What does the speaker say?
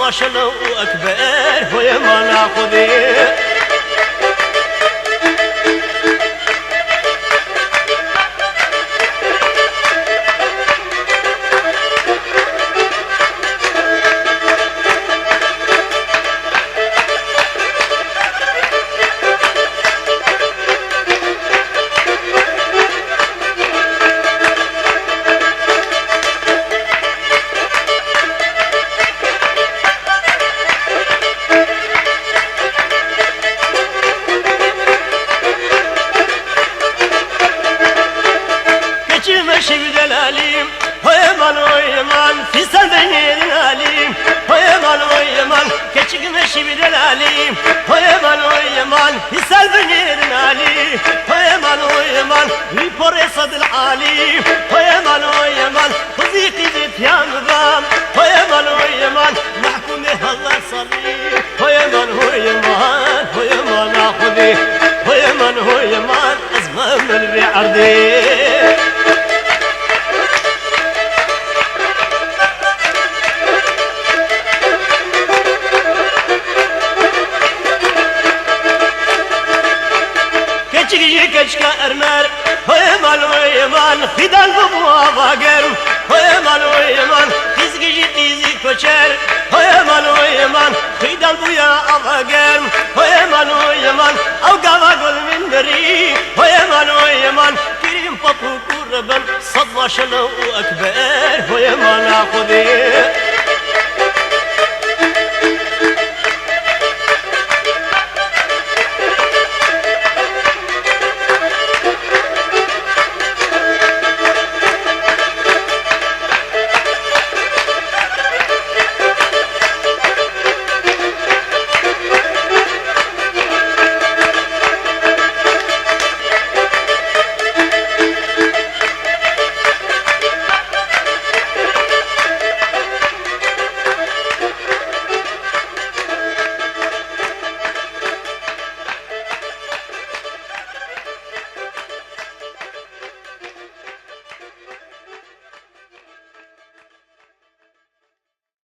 başına o ekber hoye mana kudi شب دلالیم هایمان هایمان فیصل بینید علیم هایمان هایمان کچک شب دلالیم هایمان هایمان فیصل بینید علیم هایمان هایمان میپر صد العالیم هایمان هایمان خذیقی بیان بام هایمان هایمان محکوم الله صلیم هایمان هایمان هایمان آخذی هایمان هایمان ازمان البعردی كشك أرمر هيمان هيمان خدال ببوا باقر هيمان هيمان تزكي تيزي كشر هيمان هيمان خدال بويا باقر هيمان هيمان أو قوا قول من بري هيمان هيمان كريم بابو قربان صد ما شلو أكبر